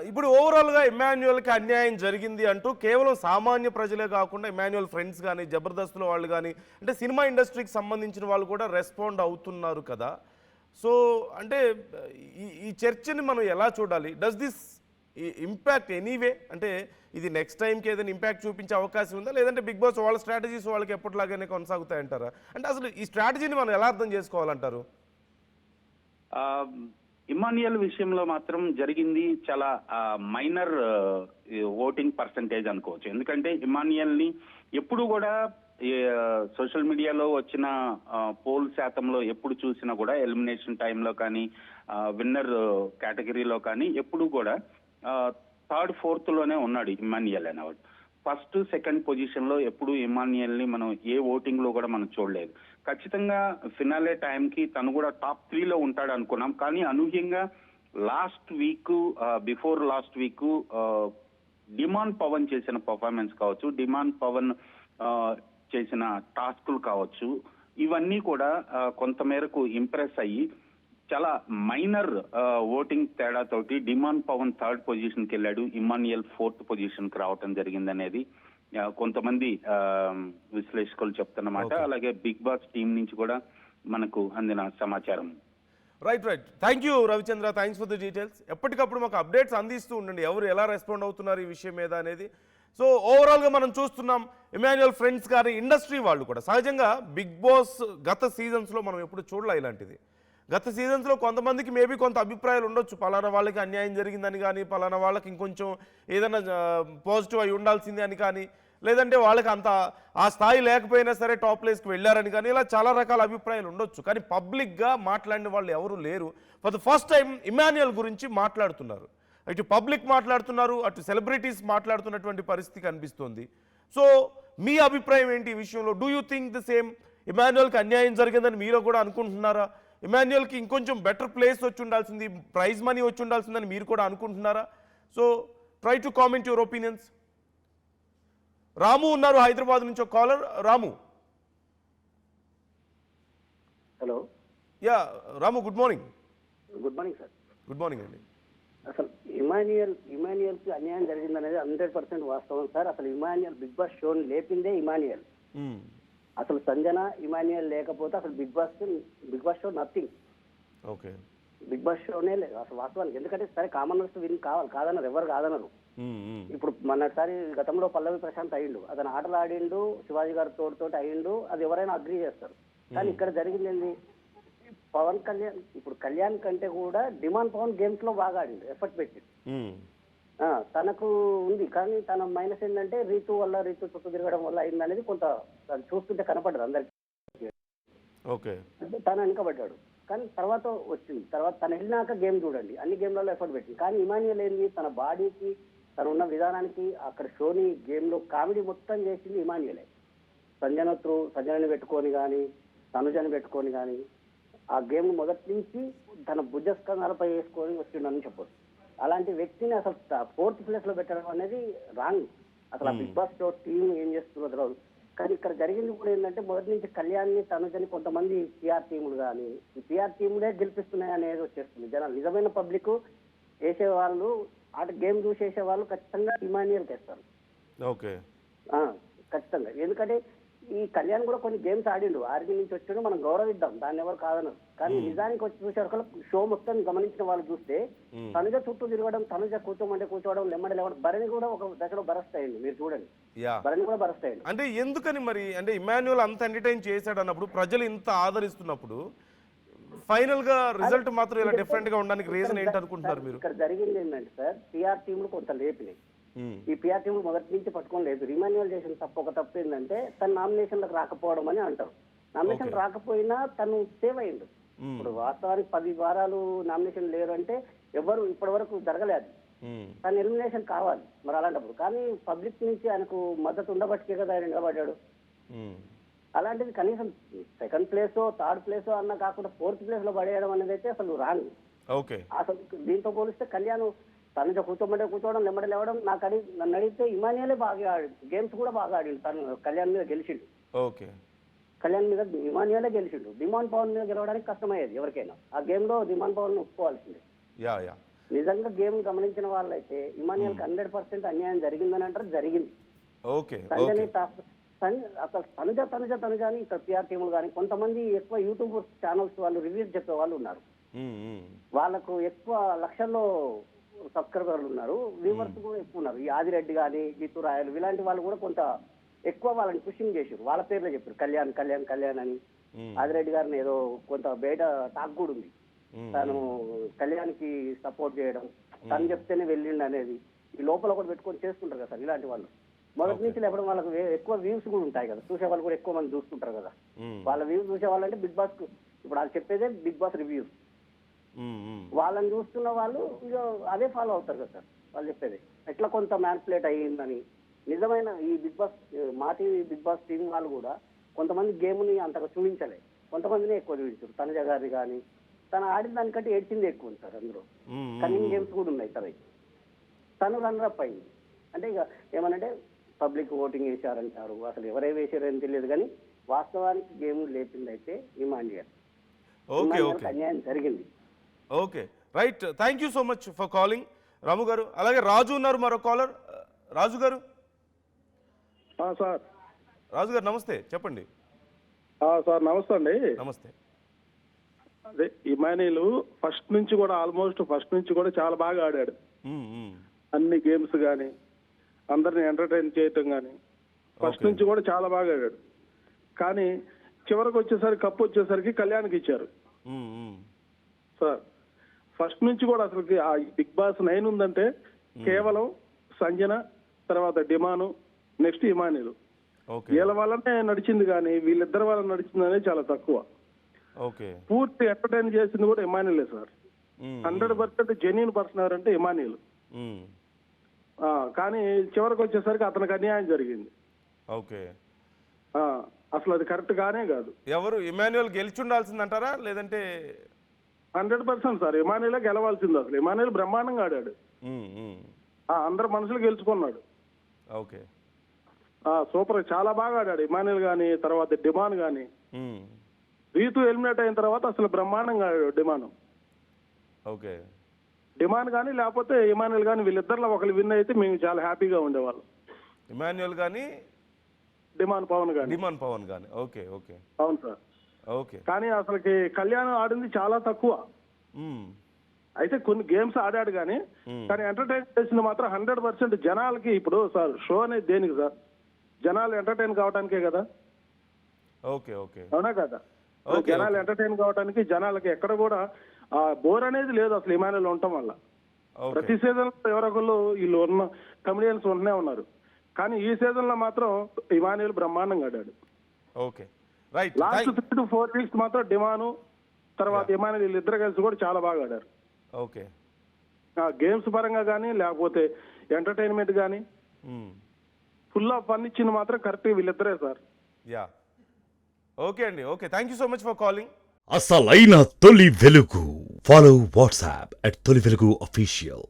ఇప్పుడు ఓవరాల్గా ఇమాన్యుయల్కి అన్యాయం జరిగింది అంటూ కేవలం సామాన్య ప్రజలే కాకుండా ఇమాన్యుయల్ ఫ్రెండ్స్ కానీ జబర్దస్త్లో వాళ్ళు కానీ అంటే సినిమా ఇండస్ట్రీకి సంబంధించిన వాళ్ళు కూడా రెస్పాండ్ అవుతున్నారు కదా. సో అంటే ఈ చర్చని మనం ఎలా చూడాలి? Does this impact anyway? అంటే ఇది నెక్స్ట్ టైంకి ఏదైనా ఇంపాక్ట్ చూపించే అవకాశం ఉందా, లేదంటే బిగ్ బాస్ వాళ్ళ స్ట్రాటజీస్ వాళ్ళకి ఎప్పటిలాగానే కొనసాగుతాయంటారా? అంటే అసలు ఈ స్ట్రాటజీని మనం ఎలా అర్థం చేసుకోవాలంటారు? ఇమాన్యుయల్ విషయంలో మాత్రం జరిగింది చాలా మైనర్ ఓటింగ్ పర్సంటేజ్ అనుకోవచ్చు. ఎందుకంటే ఇమాన్యుయల్ ని ఎప్పుడు కూడా సోషల్ మీడియాలో వచ్చిన పోల్ శాతంలో ఎప్పుడు చూసినా కూడా ఎలిమినేషన్ టైంలో కానీ విన్నర్ కేటగిరీలో కానీ ఎప్పుడు కూడా థర్డ్ ఫోర్త్ లోనే ఉన్నాడు ఇమాన్యుయల్ అనేవాడు. ఫస్ట్ సెకండ్ పొజిషన్ లో ఎప్పుడు ఇమాన్యుయల్ ని మనం ఏ ఓటింగ్ లో కూడా మనం చూడలేదు. ఖచ్చితంగా ఫినాలే టైంకి తను కూడా టాప్ 3లో ఉంటాడు అనుకున్నాం. కానీ అనూహ్యంగా last week before last week demand Pawan చేసిన పర్ఫార్మెన్స్ కావచ్చు, డిమాండ్ పవన్ చేసిన టాస్కులు కావచ్చు, ఇవన్నీ కూడా కొంతమేరకు ఇంప్రెస్ అయ్యి చాలా మైనర్ ఓటింగ్ తేడాతోటి డిమాండ్ పవన్ థర్డ్ పొజిషన్కి వెళ్ళాడు, ఇమాన్యుయల్ ఫోర్త్ పొజిషన్కి రావటం జరిగిందనేది కొంతమంది విశ్లేషకులు చెప్తున్నమాట. అలాగే బిగ్ బాస్ టీం నుంచి కూడా మనకు అందిన సమాచారం. Right. Thank you Ravichandra, thanks for the details. ఎప్పటికప్పుడు మాకు అప్డేట్స్ అందిస్తూ ఉండండి ఎవరు ఎలా రెస్పాండ్ అవుతున్నారు ఈ విషయం మీద అనేది. సో ఓవరాల్గా మనం చూస్తున్నాం ఇమాన్యుయల్ ఫ్రెండ్స్ కానీ ఇండస్ట్రీ వాళ్ళు కూడా సహజంగా బిగ్ బాస్ గత సీజన్స్లో మనం ఎప్పుడు చూడలే ఇలాంటిది. గత సీజన్స్లో కొంతమందికి మేబీ కొంత అభిప్రాయాలు ఉండొచ్చు, పలానా వాళ్ళకి అన్యాయం జరిగిందని కానీ, పలానా వాళ్ళకి ఇంకొంచెం ఏదైనా పాజిటివ్ అయి ఉండాల్సింది అని కానీ, లేదంటే వాళ్ళకి అంత ఆ స్థాయి లేకపోయినా సరే టాప్ ప్లేస్కి వెళ్ళారని కానీ, ఇలా చాలా రకాల అభిప్రాయాలు ఉండొచ్చు. కానీ పబ్లిక్గా మాట్లాడిన వాళ్ళు ఎవరు లేరు. For the first time Emmanuel గురించి మాట్లాడుతున్నారు. ఇటు పబ్లిక్ మాట్లాడుతున్నారు, అటు సెలబ్రిటీస్ మాట్లాడుతున్నటువంటి పరిస్థితి కనిపిస్తుంది. సో మీ అభిప్రాయం ఏంటి ఈ విషయంలో? Do you think the same? ఇమాన్యుయల్కి అన్యాయం జరిగిందని మీరు కూడా అనుకుంటున్నారా? ఇమాన్యుయల్కి ఇంకొంచెం బెటర్ ప్లేస్ వచ్చి ఉండాల్సింది, ప్రైజ్ మనీ వచ్చి ఉండాల్సిందని మీరు కూడా అనుకుంటున్నారా? So try to comment your opinions. Ramu ఉన్నారు హైదరాబాద్ నుంచి ఒక caller. Ramu. Hello. Yeah Ramu, good morning. Good morning sir. Good morning అండి. అసలు ఇమాన్యుయల్కి అన్యాయం జరిగిందనేది 100% వాస్తవం సార్. అసలు ఇమాన్యుయల్ బిగ్ బాస్ షోని లేపిందే ఇమాన్యుయల్. అసలు సంజన ఇమాన్యుయల్ లేకపోతే అసలు Bigg Boss show nothing. Okay. Bigg Boss షోనే లేదు అసలు వాస్తవానికి. ఎందుకంటే సరే కామనర్స్ విన్ కావాలి, కాదన్నారు, ఎవరు కాదన్నారు. ఇప్పుడు మొన్నటిసారి గతంలో పల్లవి ప్రశాంత్ అయ్యిండు, అతను ఆటలు ఆడిండు, శివాజీ గారి తోటి అయ్యిండు, అది ఎవరైనా అగ్రీ చేస్తారు. కానీ ఇక్కడ జరిగింది ఏంది, పవన్ కళ్యాణ్ ఇప్పుడు కళ్యాణ్ కంటే కూడా డిమాండ్ పవన్ గేమ్స్ లో బాగా ఆడిండు, ఎఫర్ట్ పెట్టి. తనకు ఉంది, కానీ తన మైనస్ ఏంటంటే రీతు చుట్టూ తిరగడం వల్ల అయిందనేది కొంత చూస్తుంటే కనపడ్డది అందరికి. ఓకే. తను వెనుకబడ్డాడు, కానీ తర్వాత వచ్చింది. తర్వాత తను వెళ్ళినాక గేమ్ చూడండి, అన్ని గేమ్లలో ఎఫర్ట్ పెట్టింది. కానీ ఇమాన్యుయల్ ఏంది, తన బాడీకి తను ఉన్న విధానానికి అక్కడ షోని గేమ్ లో కామెడీ మొత్తం చేసింది ఇమాన్యుయలే. సంజనని పెట్టుకొని కానీ, తనుజని పెట్టుకొని కానీ ఆ గేమ్ మొదటి నుంచి తన భుజస్కంధాలపై వేసుకొని వచ్చిండని చెప్పొచ్చు. అలాంటి వ్యక్తిని అసలు 4th ప్లేస్ లో పెట్టడం అనేది రాంగ్. అసలు ఆ బిగ్ బాస్ షో టీం ఏం చేస్తుందో తెలియదు. కానీ ఇక్కడ జరిగింది కూడా ఏంటంటే మొదటి నుంచి కళ్యాణ్ని తనుజని కొంతమంది పిఆర్ టీములు కానీ ఈ పిఆర్ టీములే గెలిపిస్తున్నాయి అనేది వచ్చేస్తుంది. జనాలు నిజమైన పబ్లిక్ వేసేవాళ్ళు, ఆట గేమ్ చూసేసే వాళ్ళు ఖచ్చితంగా ఇమాన్యుయల్కి వేస్తారు. ఓకే. ఖచ్చితంగా. ఎందుకంటే ఈ కళ్యాణ్ కూడా కొన్ని గేమ్స్ ఆడిండు, ఆర్మీ నుంచి వచ్చాడు, మనం గౌరవిద్దాం, దాన్ని ఎవరు కాదన్నారు. కానీ నిజానికి వచ్చి చూసే షో మొత్తం గమనించిన వాళ్ళు చూస్తే తనుజ చుట్టూ తిరగడం, తనుజ కూర్చోమంటే కూర్చోవడం, లెమ్మడి లేవడం, భరణి కూడా ఒక దశలో బరస్ట్ అయ్యింది. మీరు చూడండి, భరణి కూడా బరస్ట్ అయ్యింది. అంటే ఎందుకని మరి, అంటే ఇమాన్యుయల్ అంత ఎంటర్టైన్ చేశాడు అన్నప్పుడు, ప్రజలు ఇంత ఆదరిస్తున్నప్పుడు ఫైనల్ గా రిజల్ట్ మాత్రం ఇలా డిఫరెంట్ గా ఉండడానికి రీజన్ ఏంటి అనుకుంటున్నారు మీరు? ఇక్కడ జరిగింది ఏంటంటే సార్, పిఆర్ టీంలు కొంత లేపినాయి. ఈ పిఆర్ టీంలు మొదటి నుంచి పట్టుకొని లేదు. ఇమాన్యుయల్ చేసిన ఒక తప్పు ఏంటంటే తన నామినేషన్లకు రాకపోవడం అని అంటారు. నామినేషన్ రాకపోయినా తను సేవ్ అయ్యిండు. ఇప్పుడు వాస్తవానికి 10 వారాలు నామినేషన్ లేరు అంటే ఎవరు ఇప్పటి వరకు జరగలేదు. తన ఎలిమినేషన్ కావాలి మరి అలాంటప్పుడు. కానీ పబ్లిక్ నుంచి ఆయనకు మద్దతు ఉండబట్టికే కదా ఆయన నిలబడ్డాడు. అలాంటిది కనీసం 2nd ప్లేసో 3rd ప్లేసో అన్న కాకుండా 4th ప్లేస్ లో పడేయడం అనేది అయితే అసలు రాంగ్. అసలు దీంతో పోలిస్తే కళ్యాణ్ తను కూర్చోమంటే కూర్చోవడం, లెమ్మడి లేవడం, నన్ను అడిగితే ఇమాన్యుయలే బాగా ఆడి గేమ్స్ కూడా బాగా ఆడిండు. తను కళ్యాణ్ మీద గెలిచిండు. కళ్యాణ్ మీద ఇమాన్యుయలే గెలిచిండు. డిమాండ్ పవన్ మీద గెలవడానికి కష్టమయ్యేది ఎవరికైనా. ఆ గేమ్ లో డిమాండ్ పవన్ ఒప్పుకోవాల్సిందే. నిజంగా గేమ్ గమనించిన వాళ్ళైతే ఇమానియల్కి 100% అన్యాయం జరిగిందని అంటారు. జరిగింది. ఓకే సంజని అసలు తనుజ అని ఇక్కడ పిఆర్ టీములు కానీ కొంతమంది ఎక్కువ యూట్యూబ్ ఛానల్స్ వాళ్ళు రివ్యూస్ చెప్పే వాళ్ళు ఉన్నారు. వాళ్ళకు ఎక్కువ లక్షల్లో సబ్స్క్రైబర్లు ఉన్నారు, వ్యూవర్స్ కూడా ఎక్కువ ఉన్నారు. ఈ ఆదిరెడ్డి కానీ గీతు రాయలు ఇలాంటి వాళ్ళు కూడా కొంత ఎక్కువ వాళ్ళని పుషింగ్ చేశారు. వాళ్ళ పేర్లే చెప్పారు, కళ్యాణ్ అని. ఆదిరెడ్డి గారిని ఏదో కొంత బయట టాక్ కూడా ఉంది, తను కళ్యాణ్కి సపోర్ట్ చేయడం, తను చెప్తేనే వెళ్ళిండు అనేది. ఈ లోపల కూడా పెట్టుకొని చేసుకుంటారు కదా సార్ ఇలాంటి వాళ్ళు. మొదటి నుంచి లేకపోతే వాళ్ళకి ఎక్కువ వ్యూస్ కూడా ఉంటాయి కదా, చూసే వాళ్ళు కూడా ఎక్కువ మంది చూస్తుంటారు కదా. వాళ్ళ వ్యూస్ చూసే వాళ్ళంటే బిగ్ బాస్ ఇప్పుడు వాళ్ళు చెప్పేదే బిగ్ బాస్ రివ్యూస్. వాళ్ళని చూస్తున్న వాళ్ళు ఇక అదే ఫాలో అవుతారు కదా సార్ వాళ్ళు చెప్పేది. ఎట్లా కొంత మ్యాన్పులేట్ అయ్యిందని నిజమైన ఈ బిగ్ బాస్ మా టీవీ బిగ్ బాస్ టీం వాళ్ళు కూడా కొంతమంది గేమ్ని అంతగా చూపించలే, కొంతమందిని ఎక్కువ చూపించారు. తనుజ గారిని కానీ తను ఆడిన దానికంటే ఏడ్చింది ఎక్కువ ఉంది సార్. అందులో కన్నింగ్ గేమ్స్ కూడా ఉన్నాయి సార్. తను రన్నరప్ అయింది అంటే ఇక ఏమనంటే పబ్లిక్ ఓటింగ్ వేశారంటారు, అసలు ఎవరే వేసారని తెలియదు కానీ వాస్తవానికి గేమ్ లేపింది అయితే ఇమాన్యుయల్. అన్యాయం జరిగింది. Okay right, thank you so much for calling Ramu garu. అలాగే రాజు ఉన్నారు మరో కాలర్. రాజు గారు. సార్ రాజు గారు నమస్తే, చెప్పండి. సార్ నమస్తే అండి. నమస్తే. అదే ఇమానియల్ ఫస్ట్ నుంచి కూడా చాలా బాగా ఆడాడు. అన్ని గేమ్స్ కానీ అందరిని ఎంటర్టైన్ చేయటం కానీ ఫస్ట్ నుంచి కూడా చాలా బాగా ఆడాడు. కానీ చివరికి వచ్చేసరికి కప్పు వచ్చేసరికి కళ్యాణ్కి ఇచ్చారు సార్. ఫస్ట్ నుంచి కూడా అసలు ఆ బిగ్ బాస్ 9 ఉందంటే కేవలం సంజన, తర్వాత డిమాను, నెక్స్ట్ ఇమానియల్, వీళ్ళ వల్లనే నడిచింది. కానీ వీళ్ళిద్దరి వల్ల నడిచింది అనేది చాలా తక్కువ. పూర్తి ఎంటర్టైన్ చేసింది కూడా ఇమానియలే సార్. 100% జెన్యూన్ పర్సన్ ఎవరంటే ఇమానియల్. కానీ చివరికి వచ్చేసరికి అతనికి అన్యాయం జరిగింది. అసలు అది కరెక్ట్ గానే కాదు. ఎవరు ఇమాన్యుయల్ గెలిచుండాల్సిందంటారా లేదంటే? 100% సార్ ఇమానియలే గెలవాల్సింది. అసలు ఇమానియల్ బ్రహ్మాండంగా ఆడాడు, అందరు మనుషులు గెలుచుకున్నాడు. సూపర్, చాలా బాగా ఆడాడు ఇమానియల్ గాని, తర్వాత డిమాన్ గాని. రీతు ఎలిమినేట్ అయిన తర్వాత అసలు బ్రహ్మాండంగా ఆడాడు డిమాన్. డిమాన్ కానీ లేకపోతే ఇమానియల్ కానీ వీళ్ళిద్దరిలో ఒకరు విన్ అయితే మేము చాలా హ్యాపీగా ఉండేవాళ్ళం. ఇమాన్యుయల్ కానీ డిమాన్ పవన్ కానీ. అవును సార్. కానీ అసలుకి కళ్యాణ్ ఆడింది చాలా తక్కువ. అయితే కొన్ని గేమ్స్ ఆడాడు కానీ ఎంటర్టైన్ చేసింది మాత్రం 100% జనాలకి. ఇప్పుడు సార్ షో అనేది దేనికి సార్? జనాలు ఎంటర్టైన్ కావడానికే కదా. అవునా కదా? జనాలు ఎంటర్టైన్ కావడానికి జనాలకి ఎక్కడ కూడా బోర్ అనేది లేదు అసలు ఇమానియల్ ఉండటం వల్ల. ప్రతి సీజన్ లో ఎవరొకళ్ళు వీళ్ళు ఉన్న కమెడియన్స్ ఉంటూనే ఉన్నారు. కానీ ఈ సీజన్ లో మాత్రం ఇమానియల్ బ్రహ్మాండంగా ఆడాడు. లాస్ట్ 3 to 4 వీక్స్ మాత్రం డిమాను తర్వాత ఇమానియల్ వీళ్ళిద్దరు కలిసి కూడా చాలా బాగా ఆడారు. గేమ్స్ పరంగా కానీ లేకపోతే ఎంటర్టైన్మెంట్ కానీ ఫుల్ ఆఫ్ ఫన్ ఇచ్చింది మాత్రం కరెక్ట్ వీళ్ళిద్దరే సార్. అండి. Thank you so much for calling. అసలైన తొలి వెలుగు. ఫాలో వాట్సాప్ @తొలి వెలుగు అఫీషియల్.